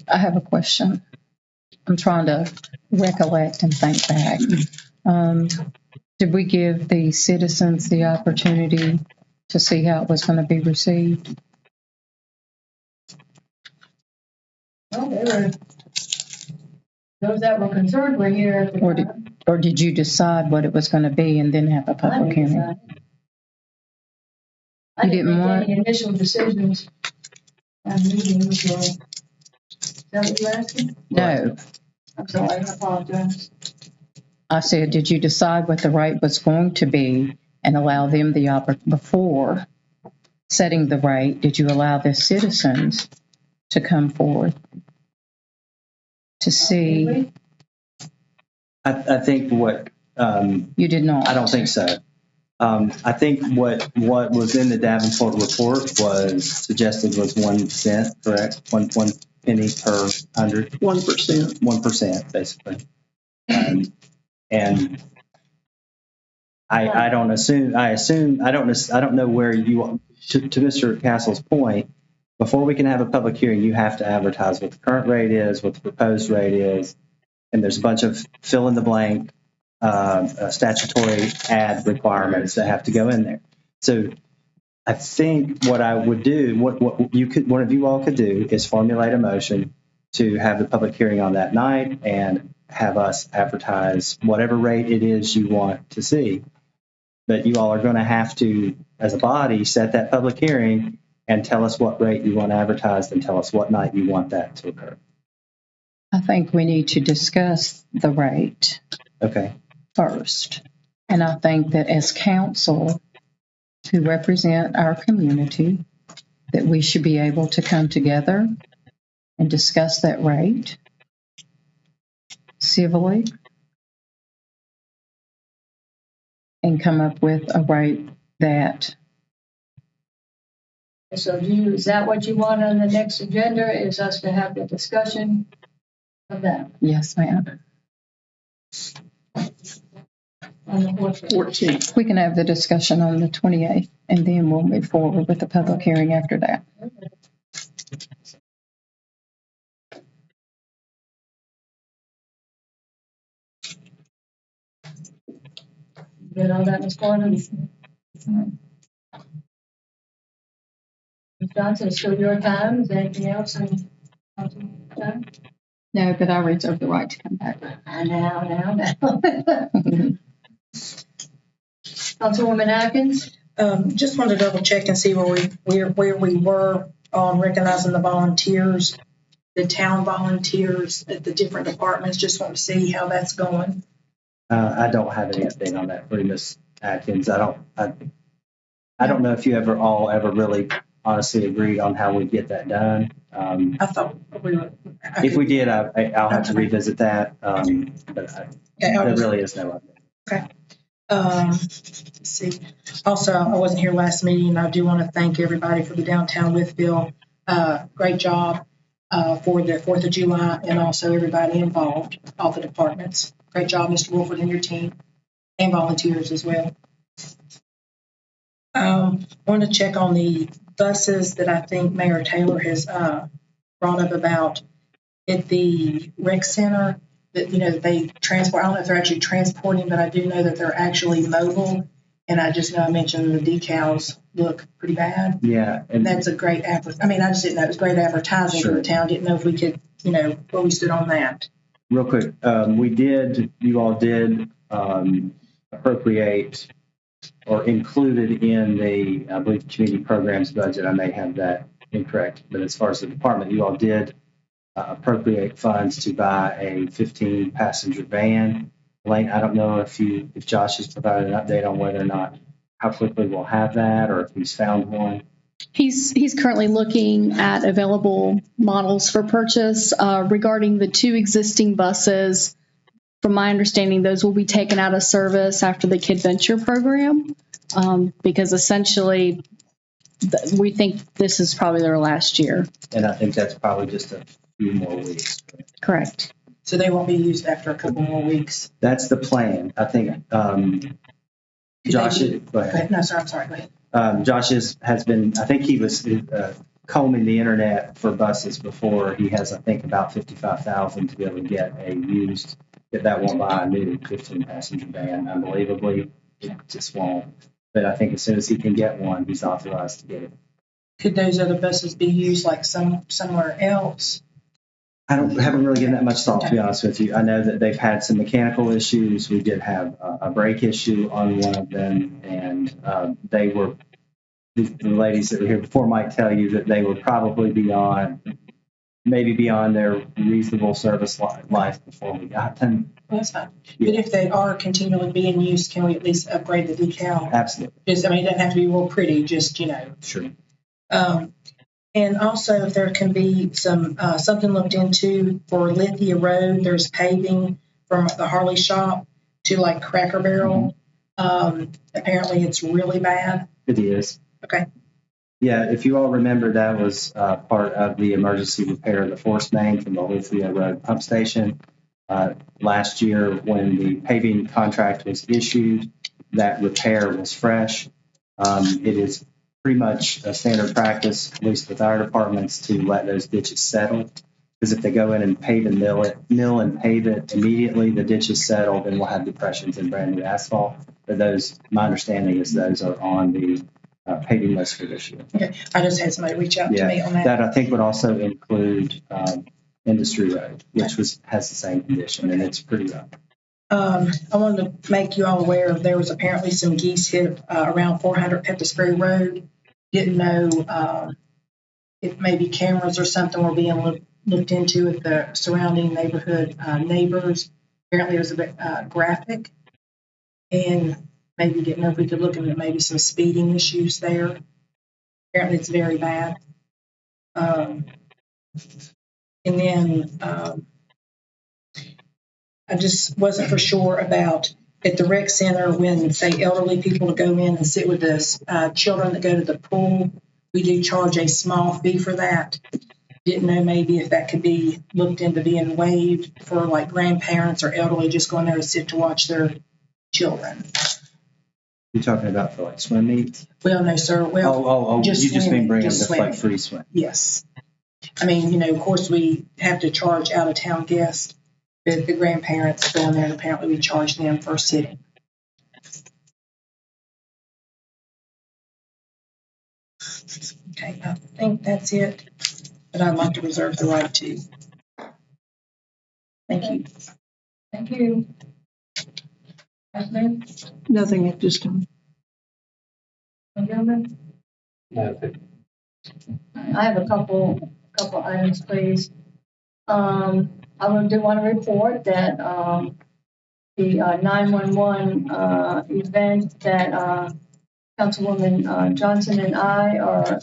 I have a question. I'm trying to recollect and think back. Did we give the citizens the opportunity to see how it was going to be received? well, those that were concerned were here at the Or time. or did you decide what it was going to be and then have a I public didn't hearing? decide. I You didn't didn't make want- any initial decisions on meetings or, is that what you're asking? No. I'm sorry, I apologize. I said, did you decide what the rate was going to be and allow them the before setting the rate, did you allow the citizens to come forward to see? I think what You did not. I don't think so. I think what was in the Davenport report was suggested was 1 cent, correct? One penny per 100. 1%. 1%, basically. And I don't know where you, to Mr. Castle's point, before we can have a public hearing, you have to advertise what the current rate is, what the proposed rate is, and there's a bunch of fill in the blank statutory ad requirements that have to go in there. So I think what I would do, one of you all could do is formulate a motion to have the public hearing on that night and have us advertise whatever rate it is you want to see. But you all are going to have to, as a body, set that public hearing and tell us what rate you want advertised and tell us what night you want that to occur. I think we need to discuss the rate Okay. first. And I think that as council who represent our community, that we should be able to come together and discuss that rate civilly and come up with a rate that, So is that what you want on the next agenda, is us to have the discussion of that yes, ma'am. on the 14th? 14th. We can have the discussion on the 28th and then we'll move forward with the public hearing after that. Get all that, Ms. Gordon? Ms. Johnson, it's still your time. Is there anything else? Time? No, but I reserve the right to come back. Now. Councilwoman Atkins? Just wanted to double check and see where we were on recognizing the volunteers, the town volunteers at the different departments. Just want to see how that's going. I don't have any update on that for you, Ms. Atkins. I don't know if you ever really honestly agreed on how we get that done. I thought we were. If we did, I'll have to revisit that, but there really is no update. Let's see. Also, I wasn't here last meeting, and I do want to thank everybody for the downtown Wytheville. Great job for the 4th of July, and also everybody involved, all the departments. Great job, Mr. Wolford and your team, and volunteers as well. I want to check on the buses that I think Mayor Taylor has brought up about at the rec center. That they transport. I don't know if they're actually transporting, but I do know that they're actually mobile. And I just know I mentioned the decals look pretty bad. Yeah. And that's a great I just didn't know it was great advertising for the town. Didn't know if we could, where we stood on that. Real quick, you all did appropriate or included in the, I believe, community programs budget. I may have that incorrect, but as far as the department, you all did appropriate funds to buy a 15-passenger van. Elaine, I don't know if Josh has provided an update on whether or not how quickly we'll have that, or if he's found one. He's currently looking at available models for purchase. Regarding the 2 existing buses, from my understanding, those will be taken out of service after the Kid Venture program, because essentially we think this is probably their last year. And I think that's probably just a few more weeks. Correct. So they won't be used after a couple more weeks. That's the plan. I think Josh, go ahead. No, sir, I'm sorry. Go ahead. Josh has been, I think he was combing the internet for buses before. He has, I think, about $55,000 to be able to get a used, if that won't buy a new 15-passenger van. Unbelievably, it just won't. But I think as soon as he can get one, he's authorized to get it. Could those other buses be used like somewhere else? I haven't really given that much thought, to be honest with you. I know that they've had some mechanical issues. We did have a brake issue on one of them, and the ladies that were here before might tell you that they were probably maybe beyond their reasonable service life before we got them. Well, that's fine. Yeah. But if they are continually being used, can we at least upgrade the decal? Absolutely. It doesn't have to be real pretty, just, Sure. And also, if there can be something looked into for Lithia Road, there's paving from the Harley shop to like Cracker Barrel. Apparently, it's really bad. It is. Okay. Yeah, if you all remember, that was part of the emergency repair of the force main from the Lithia Road pump station. Last year, when the paving contract was issued, that repair was fresh. It is pretty much a standard practice, at least with our departments, to let those ditches settle. Because if they go in and pave and mill and pave it immediately, the ditches settle, then we'll have depressions in brand new asphalt. But my understanding is those are on the paving list for this year. Okay, I just had somebody reach out to me on that. That I think would also include Industry Road, which has the same condition, and it's pretty rough. I wanted to make you all aware there was apparently some geese hit around 400 Peppersbury Road. Didn't know if maybe cameras or something were being looked into with the surrounding neighborhood neighbors. Apparently, it was a bit graphic, and maybe didn't know if we could look into maybe some speeding issues there. Apparently, it's very bad. And then I just wasn't for sure about at the rec center when, say, elderly people go in and sit with us, children that go to the pool, we do charge a small fee for that. Didn't know maybe if that could be looked into being waived for like grandparents or elderly just going there to sit to watch their children. You're talking about for like swim meets? Well, no, sir. Well, you just mean bring them to like free swim? Yes. I mean, of course, we have to charge out-of-town guests. But the grandparents go in there, and apparently we charge them for sitting. Okay, I think that's it. But I'd like to reserve the right to. Thank you. Thank you. Nothing at this time. Nothing. I have a couple items, please. I do want to report that the 911 event that Councilwoman Johnson and I are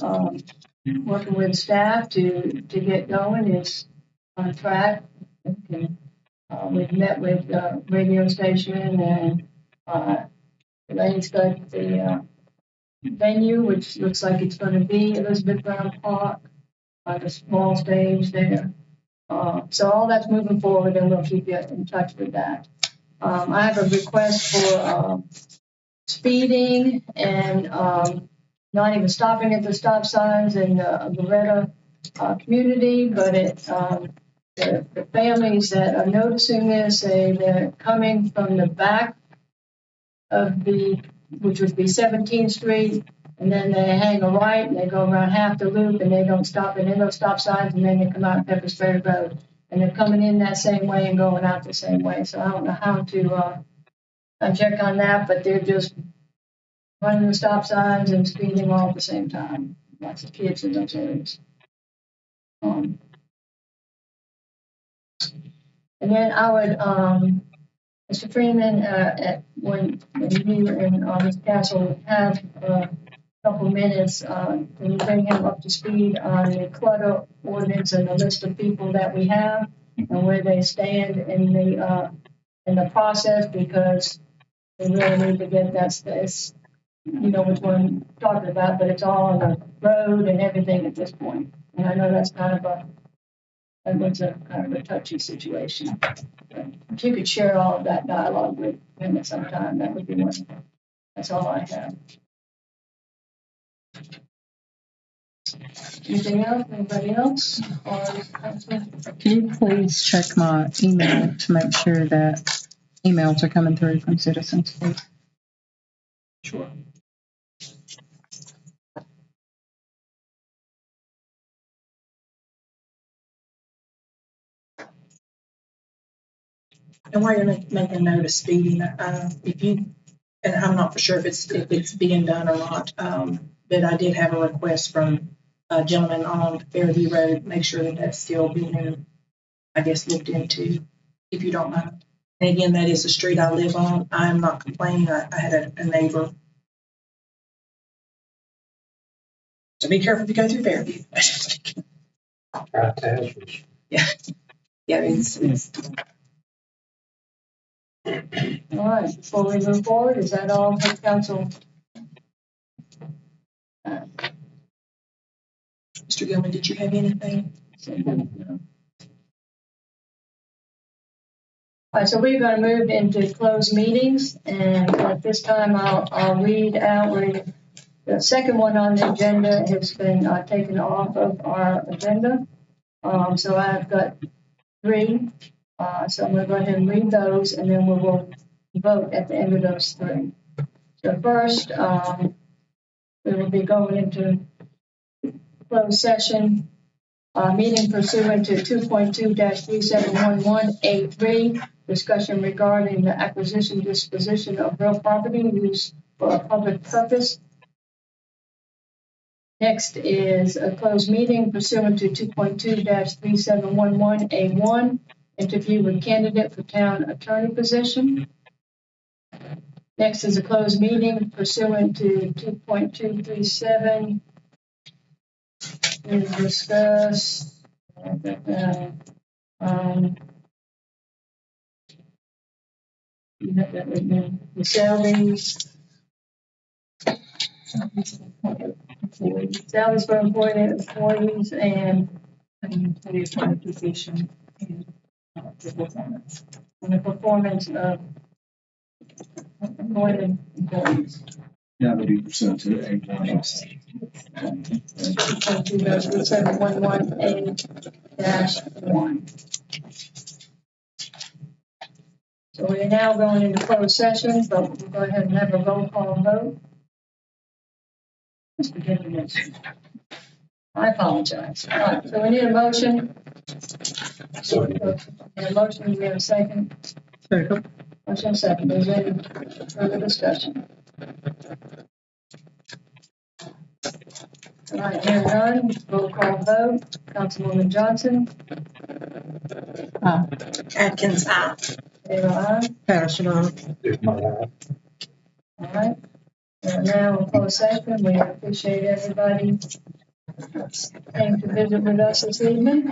working with staff to get going. It's on track. And, we've met with the radio station and Elaine's got the venue, which looks like it's going to be Elizabeth Brown Park, the small stage there. So all that's moving forward, and we'll keep you in touch with that. I have a request for speeding and not even stopping at the stop signs in the Loretta community, but the families that are noticing this, they're coming from the back of which would be 17th Street, and then they hang a right and they go around half the loop and they don't stop at any of those stop signs, and then they come out Pepper Spray Road. And they're coming in that same way and going out the same way. So I don't know how to check on that, but they're just running the stop signs and speeding all at the same time. Lots of kids in those areas. And then I would, Mr. Freeman, when you and Ms. Castle have a couple minutes, can you bring him up to speed on the clutter ordinance and the list of people that we have and where they stand in the process, because we really need to get this, you know which one I'm talking about, but it's all on the road and everything at this point. And I know that's kind of a touchy situation. But if you could share all of that dialogue with him at some time, that would be wonderful. That's all I have. Anything else? Anybody else? Can you please check my email to make sure that emails are coming through from citizens, please? Sure. And while you're making a note of speeding, if you, and I'm not for sure if it's being done or not, but I did have a request from a gentleman on Fairview Road. Make sure that that's still being, I guess, looked into, if you don't mind. And again, that is the street I live on. I'm not complaining. I had a neighbor. So be careful if you go through Fairview. Right, Taz's. Yeah, it's All right, before we move forward, is that all for council? Mr. Gilman, did you have anything? All right, so we're going to move into closed meetings, and at this time, I'll read out. The second one on the agenda has been taken off of our agenda. So I've got 3. So I'm going to go ahead and read those, and then we will vote at the end of those 3. So first, we will be going into closed session. Meeting pursuant to 2.2-3711A3, discussion regarding the acquisition, disposition of real property used for a public purpose. Next is a closed meeting pursuant to 2.2-3711A1, interview with candidate for town attorney position. Next is a closed meeting pursuant to 2.237 to discuss the salaries for employees and the appointed position and the performance of appointed employees. That would be pursuant to A1. 2.2-3711A-1. So we are now going into closed session, but we'll go ahead and have a roll call vote. Mr. Gibbons. I apologize. All right, so we need a motion. Sorry. And a motion, we have a second. Second. Motion second. Is there any further discussion? All right, hearing none, roll call vote. Councilwoman Johnson. Atkins, aye. Taylor, aye. Patterson, aye. Is my life. All right. Now in closed session, we appreciate everybody came to visit with us this evening.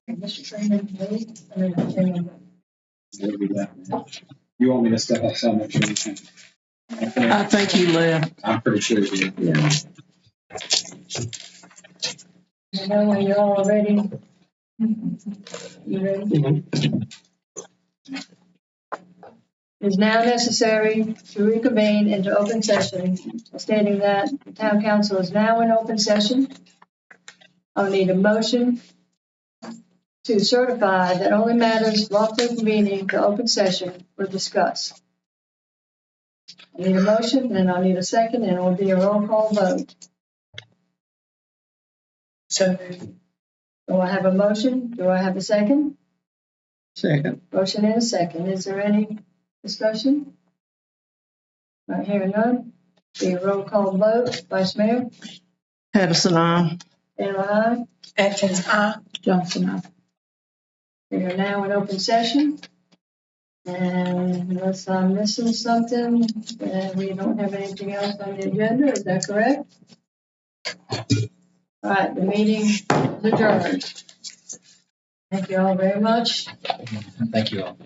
Mr. Freeman, please. I mean, Chairman. You want me to step outside and make sure you can? I think you left. I'm pretty sure you did. Yeah. You know when you're all ready. You ready? It is now necessary to reconvene into open session, stating that the town council is now in open session. I'll need a motion to certify that only matters lawfully convening to open session were discussed. I need a motion, and I'll need a second, and it will be a roll call vote. So Do I have a motion? Do I have a second? Second. Motion and a second. Is there any discussion? Not hearing none. Be a roll call vote. Vice Mayor? Patterson, aye. Taylor, aye. Atkins, aye. Johnson, aye. We are now in open session. And unless I'm missing something, we don't have anything else on the agenda. Is that correct? All right, the meeting is adjourned. Thank you all very much. Thank you all.